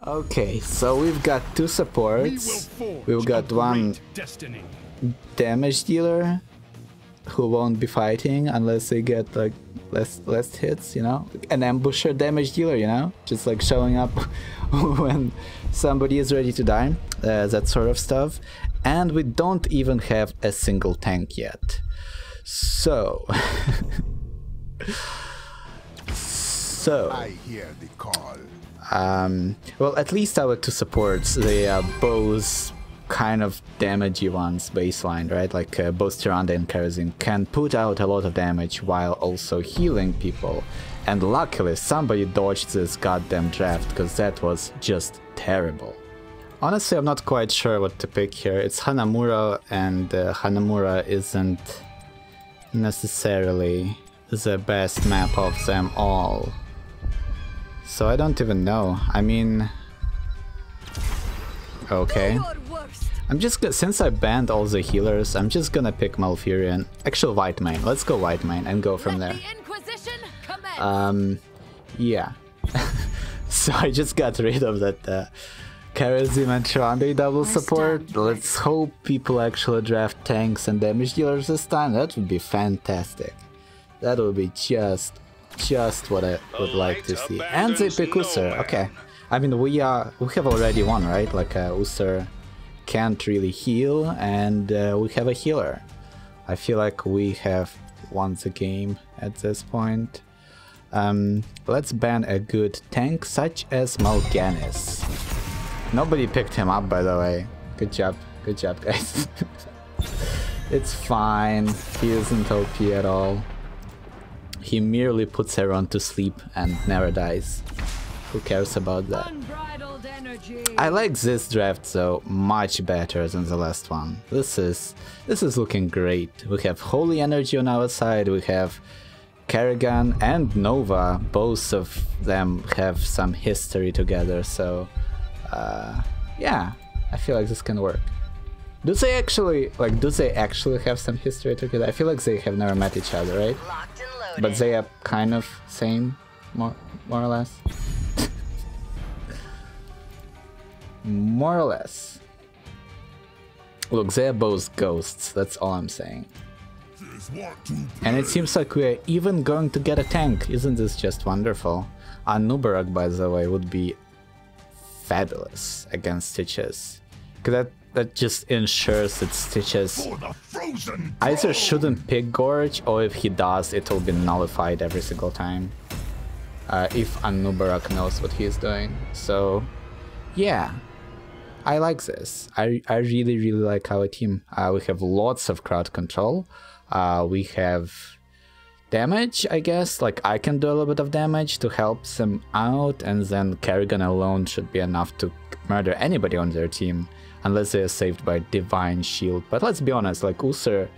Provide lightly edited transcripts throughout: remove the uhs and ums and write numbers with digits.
Okay, so we've got two supports. We've got one damage dealer who won't be fighting unless they get like less hits, you know? An ambusher damage dealer, you know? Just like showing up when somebody is ready to die, that sort of stuff. And we don't even have a single tank yet. So... I hear the call. Well, at least our two supports, they are both kind of damagey ones baseline, right? Like both Tyrande and Kerosene can put out a lot of damage while also healing people. And luckily somebody dodged this goddamn draft, because that was just terrible. Honestly, I'm not quite sure what to pick here. It's Hanamura, and Hanamura isn't necessarily the best map of them all. So I don't even know. I mean... Okay. I'm just gonna, since I banned all the healers, I'm just gonna pick Malfurion. Actually, Whitemane. Let's go Whitemane and go from there. Yeah. So I just got rid of that Kerosene and Tyrande double support. Let's hope people actually draft tanks and damage dealers this time. That would be fantastic. That would be just what I would like to see. And they pick Usur. Okay. I mean, we have already won, right? Like Usur can't really heal, and we have a healer. I feel like we have won the game at this point. Let's ban a good tank such as Mal'Ganis. Nobody picked him up, by the way. Good job, guys. It's fine. He isn't OP at all. He merely puts everyone to sleep and never dies. Who cares about that? I like this draft though much better than the last one. This is looking great. We have Holy Energy on our side, we have Kerrigan and Nova. Both of them have some history together, so yeah, I feel like this can work. Do they actually have some history together? I feel like they have never met each other, right? But they are kind of same, more or less. More or less. Look, they're both ghosts, that's all I'm saying. And it seems like we're even going to get a tank. Isn't this just wonderful? Anubarak, by the way, would be fabulous against Stitches. Because that just ensures that Stitches either shouldn't pick Gorge, or if he does, it will be nullified every single time. If Anubarak knows what he's doing. So, yeah. I like this. I really like our team. We have lots of crowd control. We have damage, I guess. Like, I can do a little bit of damage to help them out, and then Kerrigan alone should be enough to murder anybody on their team, unless they are saved by Divine Shield. But let's be honest, like, Usur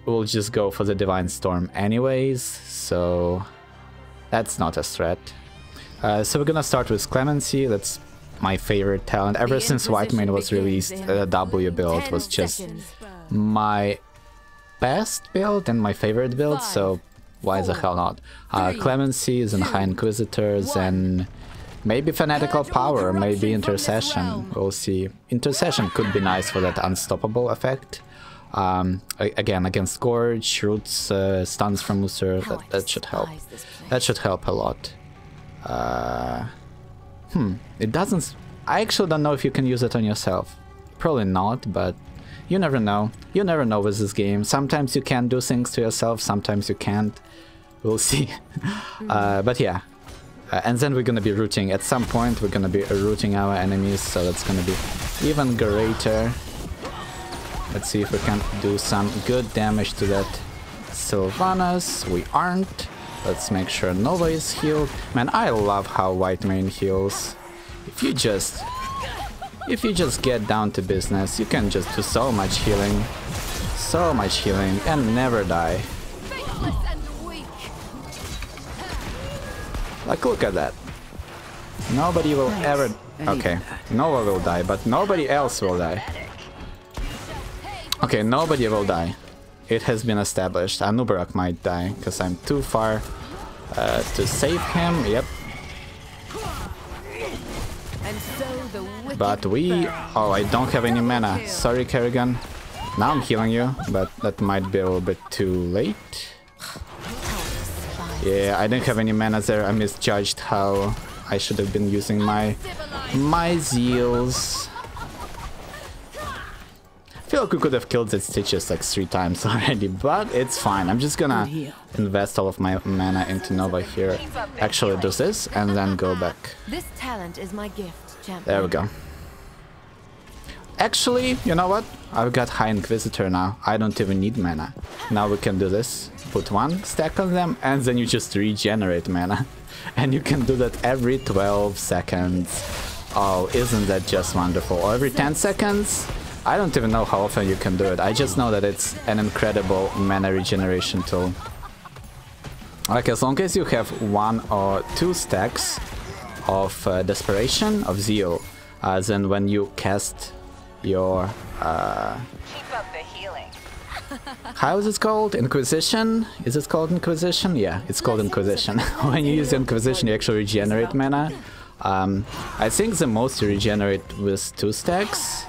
will just go for the Divine Storm anyways, so that's not a threat. So we're gonna start with Clemency. That's my favorite talent. Ever since Whitemane was released, the W build was just my best build and my favorite build, so why the hell not? Clemency is in High Inquisitors, and maybe Fanatical Power, maybe Intercession, we'll see. Intercession could be nice for that unstoppable effect. Again, against Gorge, Roots, stuns from Usur, that should help. That should help a lot. It doesn't... I actually don't know if you can use it on yourself. Probably not, but you never know. You never know with this game. Sometimes you can do things to yourself, sometimes you can't. We'll see. But yeah. And then we're gonna be rooting. At some point we're gonna be rooting our enemies, so that's gonna be even greater. Let's see if we can do some good damage to that Sylvanas. We aren't. Let's make sure Nova is healed. Man, I love how Whitemane heals. If you just get down to business, you can just do so much healing, and never die. Like, look at that. Nobody will ever... Okay, Nova will die, but nobody else will die. Okay, nobody will die. It has been established. Anubarak might die, because I'm too far to save him. Yep. But we... Oh, I don't have any mana. Sorry, Kerrigan. Now I'm healing you, but that might be a little bit too late. Yeah, I didn't have any mana there. I misjudged how I should have been using my Zeals. I feel like we could have killed the Stitches like 3 times already, but it's fine. I'm just gonna invest all of my mana into Nova here. Actually do this and then go back. This talent is my gift, champion. There we go. Actually, you know what? I've got High Inquisitor now. I don't even need mana. Now we can do this. Put 1 stack on them and then you just regenerate mana. And you can do that every 12 seconds. Oh, isn't that just wonderful? Or every 10 seconds? I don't even know how often you can do it. I just know that it's an incredible mana regeneration tool. Like, as long as you have 1 or 2 stacks of Desperation, of Zeal, then when you cast your... Keep up the healing. How is it called? Inquisition? Is it called Inquisition? Yeah, it's called Inquisition. When you use Inquisition, you actually regenerate mana. I think the most you regenerate with 2 stacks,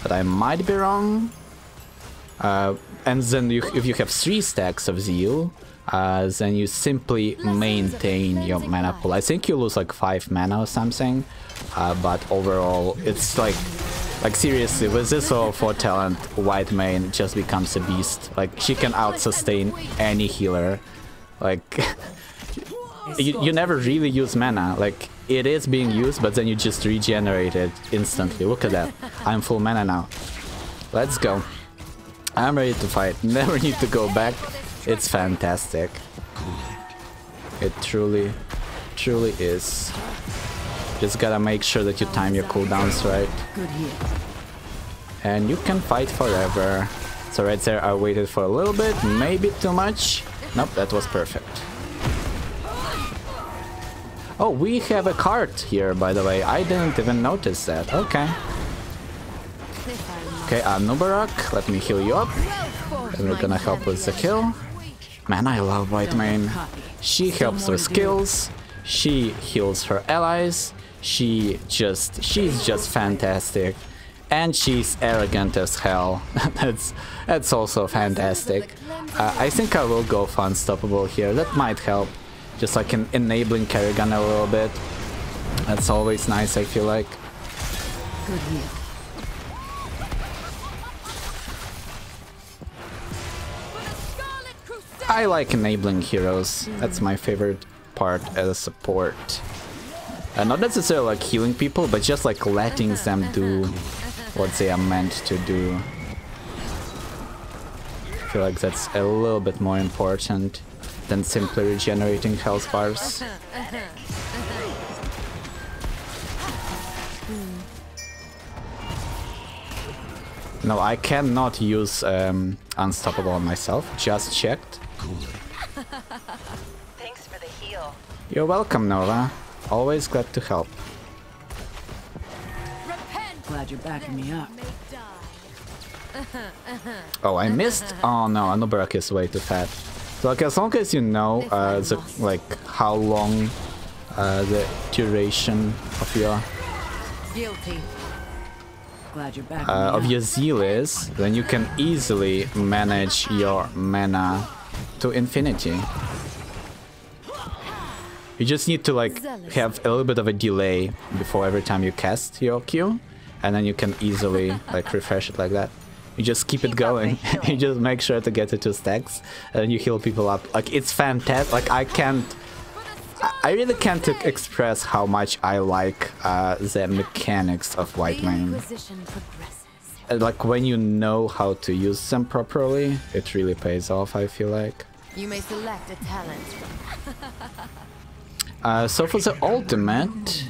but I might be wrong. And then if you have 3 stacks of Zeal, then you simply maintain your mana pool. I think you lose like 5 mana or something, but overall it's like seriously, with this level 4 talent, Whitemane just becomes a beast. Like, she can out-sustain any healer. Like, you never really use mana. Like, it is being used, but then you just regenerate it instantly. Look at that. I'm full mana now. Let's go. I'm ready to fight. Never need to go back. It's fantastic. It truly, truly is. Just gotta make sure that you time your cooldowns right. And you can fight forever. So right there I waited for a little bit, maybe too much. Nope, that was perfect. Oh, we have a cart here, by the way. I didn't even notice that. Okay. Okay, Nubarak, let me heal you up. And we're gonna help with the kill. Man, I love Whitemane. She helps with skills. She heals her allies. She's just fantastic. And she's arrogant as hell. That's also fantastic. I think I will go for Unstoppable here. That might help. Just like enabling Kerrigan a little bit. That's always nice, I feel like. Good heal. I like enabling heroes. That's my favorite part as a support. Not necessarily like healing people, but just like letting them do what they are meant to do. I feel like that's a little bit more important than simply regenerating health bars. No, I cannot use Unstoppable on myself. Just checked. Thanks for the heal. You're welcome, Nova. Always glad to help. Glad you're backing me up. Oh, I missed? Oh no, Anubarak is way too fat. So like, as long as you know how long the duration of your zeal is, then you can easily manage your mana to infinity. You just need to like have a little bit of a delay before every time you cast your Q, and then you can easily like refresh it like that. You just keep it going. You just make sure to get to 2 stacks, and then you heal people up. Like, it's fantastic. Like, I really can't express how much I like the mechanics of Whitemane. Like, when you know how to use them properly, it really pays off, I feel like. You may select a talent. So for the ultimate,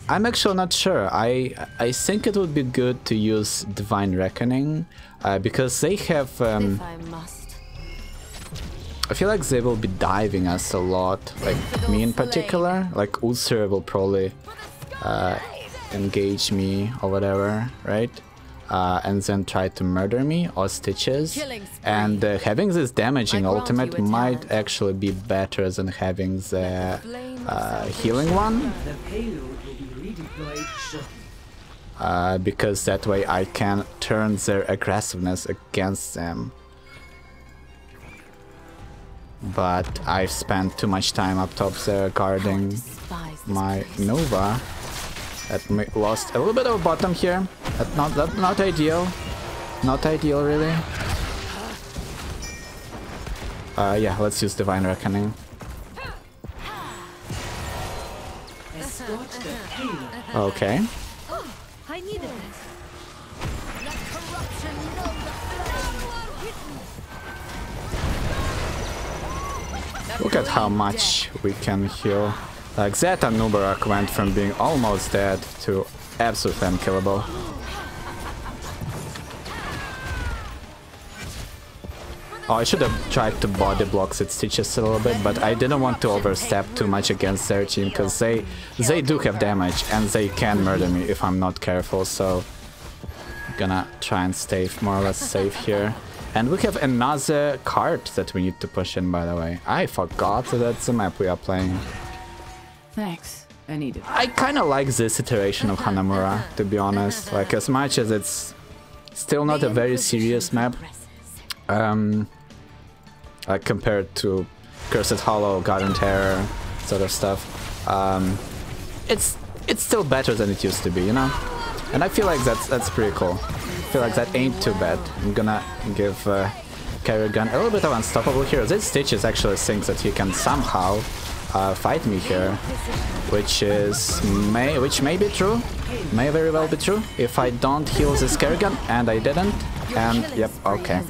I'm actually not sure. I think it would be good to use Divine Reckoning, because they have... I feel like they will be diving us a lot, like me in particular. Like Uther will probably engage me or whatever, right? And then try to murder me, or Stitches. And having this damaging ultimate might actually be better than having the healing one. Because that way I can turn their aggressiveness against them. But I've spent too much time up top there guarding my Nova. That lost a little bit of bottom here. That's not ideal. Not ideal, really. Yeah, let's use Divine Reckoning. Okay. I needed this. Look at how much we can heal. Like Zeta Nubarak went from being almost dead to absolutely unkillable. Oh, I should have tried to body block its Stitches a little bit, but I didn't want to overstep too much against their team, because they do have damage and they can murder me if I'm not careful, so I'm gonna try and stay more or less safe here. And we have another card that we need to push in, by the way. I forgot that that's the map we are playing. Thanks. I needed it. I kind of like this iteration of Hanamura, to be honest. Like, as much as it's still not a very serious map, like compared to Cursed Hollow, Garden Terror, sort of stuff, it's still better than it used to be, you know? And I feel like that's pretty cool. I feel like that ain't too bad. I'm gonna give Kerrigan a little bit of unstoppable here. This Stitches actually thinks that he can somehow fight me here, which may be true, may very well be true, if I don't heal this Kerrigan, and I didn't, and yep, okay.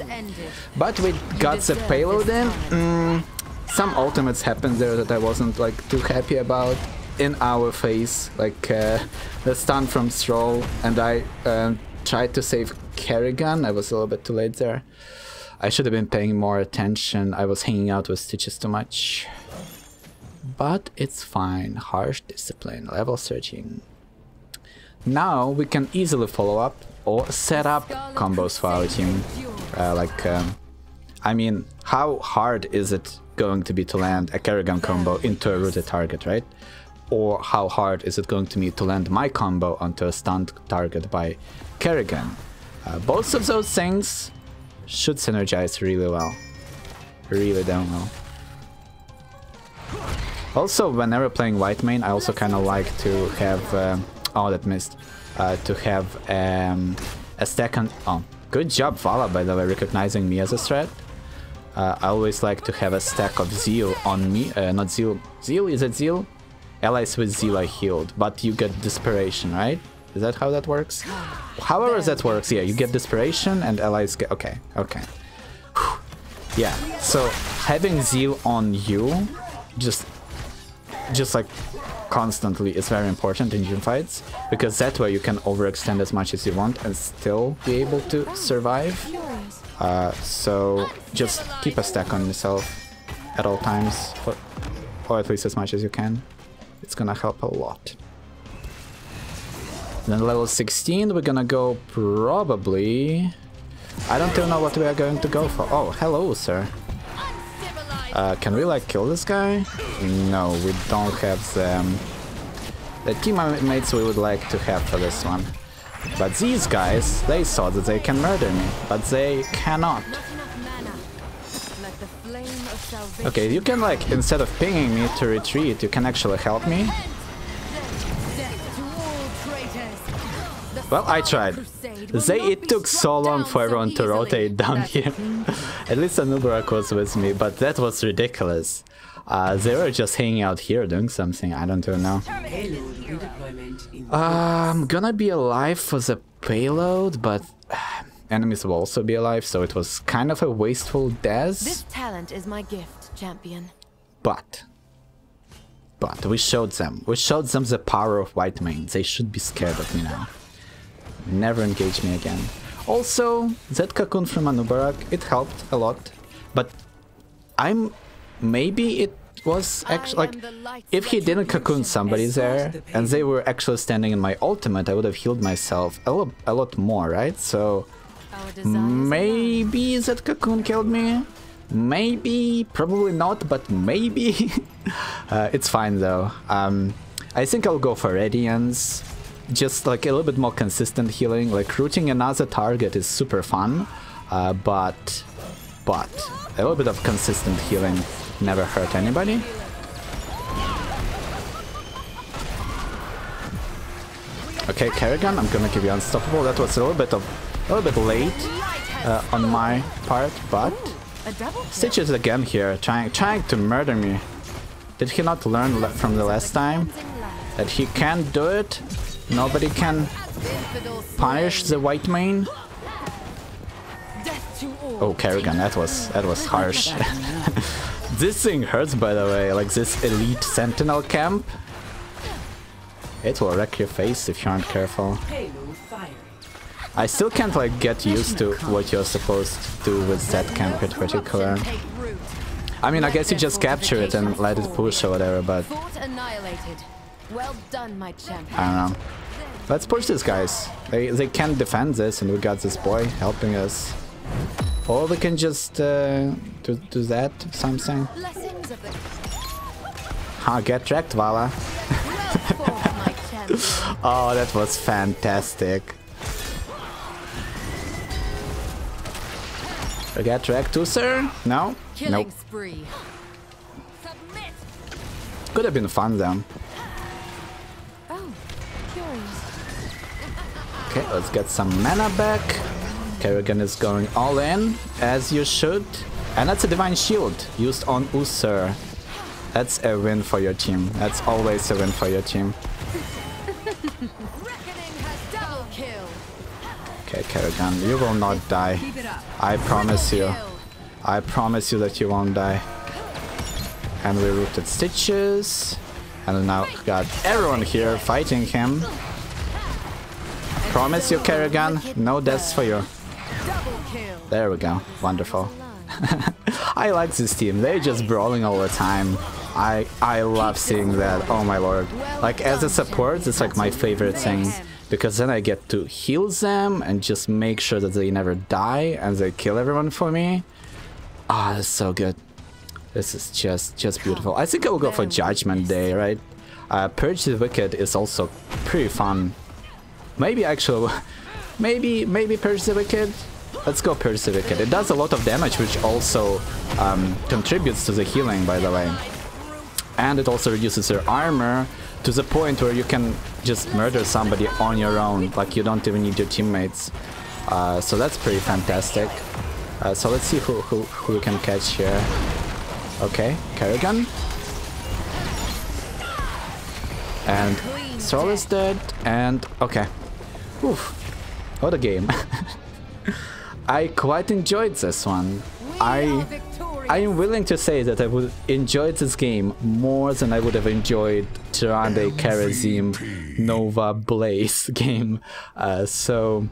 But we got the payload in. Some ultimates happened there that I wasn't like too happy about in our face, like the stun from Stroll, and I tried to save Kerrigan. I was a little bit too late there. I should have been paying more attention. I was hanging out with Stitches too much. But it's fine. Harsh discipline, level searching. Now we can easily follow up or set up combos for our team. I mean, how hard is it going to be to land a Kerrigan combo into a rooted target, right? Or how hard is it going to be to land my combo onto a stunned target by Kerrigan? Both of those things should synergize really well. Really damn well. Also, whenever playing Whitemane, I also kind of like to have... oh, that missed. To have a stack on... Oh, good job, Vala, by the way, recognizing me as a threat. I always like to have a stack of Zeal on me. Not Zeal. Zeal? Is it Zeal? Allies with Zeal are healed, but you get Desperation, right? Is that how that works? However that works, yeah, you get Desperation and allies get... Okay, okay. Whew. Yeah, so having Zeal on you, just like constantly, is very important in gym fights, because that way you can overextend as much as you want and still be able to survive. So just keep a stack on yourself at all times, or at least as much as you can. It's gonna help a lot. Then level 16, we're gonna go probably... I don't even know what we are going to go for. Oh, hello, sir. Can we, like, kill this guy? No, we don't have the teammates we would like to have for this one. But these guys, they thought that they can murder me, but they cannot. Okay, you can, like, instead of pinging me to retreat, you can actually help me. Well, I tried. It took so long for everyone to rotate down here. At least Anubarak was with me, but that was ridiculous. They were just hanging out here doing something, I don't even know. I'm gonna be alive for the payload, but enemies will also be alive, so it was kind of a wasteful death. This talent is my gift, champion. But we showed them the power of Whitemane. They should be scared of me now. Never engage me again. Also, that cocoon from Anubarak, it helped a lot, but maybe it was actually, like, if he didn't cocoon somebody there, and they were actually standing in my ultimate, I would have healed myself a lot more, right? So, maybe that cocoon killed me? Maybe, probably not, but maybe. It's fine though. I think I'll go for Radiance. just like a little bit more consistent healing. Like rooting another target is super fun, but a little bit of consistent healing never hurt anybody. Okay, Kerrigan, I'm gonna give you unstoppable. That was a little bit late on my part, but Stitches again here, trying to murder me. Did he not learn from the last time that he can't do it? Nobody can punish the Whitemane. Oh, Kerrigan, that was harsh. This thing hurts, by the way. Like this elite sentinel camp. It will wreck your face if you aren't careful. I still can't like get used to what you're supposed to do with that camp in particular. I mean, I guess you just capture it and let it push or whatever, but Well done, my champion. I don't know. Let's push these guys. They can't defend this, and we got this boy helping us. Or we can just do that something. Get wrecked, Vala. Oh, that was fantastic. Get wrecked too, sir? No? Nope. Could have been fun though. Oh, curious. Okay, let's get some mana back. Kerrigan is going all in, as you should. And that's a Divine Shield used on Usur. That's a win for your team. That's always a win for your team. Okay, Kerrigan, you will not die. I promise you. I promise you that you won't die. And we rooted Stitches. And we now got everyone here fighting him. Promise you, Kerrigan, no deaths for you. There we go. Wonderful. I like this team. They're just brawling all the time. I love seeing that. Oh my lord. Like as a support, it's like my favorite thing. Because then I get to heal them and just make sure that they never die and they kill everyone for me. Ah, that's so good. This is just beautiful. I think I will go for Judgment Day, right? Purge the Wicked is also pretty fun. Maybe actually, maybe Purge the Wicked. Let's go Purge the Wicked. It does a lot of damage, which also contributes to the healing, by the way. And it also reduces their armor to the point where you can just murder somebody on your own, like you don't even need your teammates. So that's pretty fantastic. So let's see who we can catch here. Okay, Kerrigan. And Thrall is dead, and okay. Oof. What a game. I quite enjoyed this one. I am willing to say that I would enjoy this game more than I would have enjoyed Tyrande, Karazim, Nova, Blaze game. So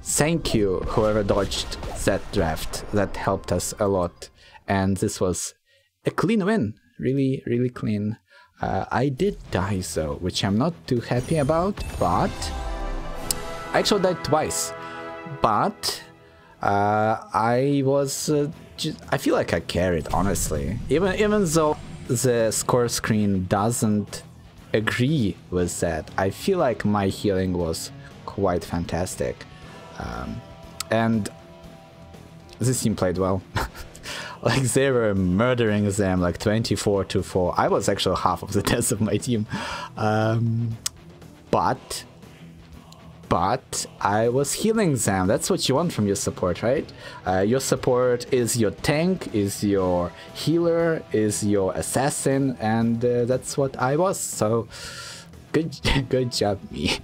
thank you whoever dodged that draft. That helped us a lot. And this was a clean win. Really, really clean. I did die though, which I'm not too happy about, but I actually died twice. But I was I feel like I carried, honestly. Even though the score screen doesn't agree with that, I feel like my healing was quite fantastic. And this team played well. Like they were murdering them like 24-4. I was actually half of the deaths of my team. But I was healing them. That's what you want from your support, right? Your support is your tank, is your healer, is your assassin, and that's what I was. So good job, me.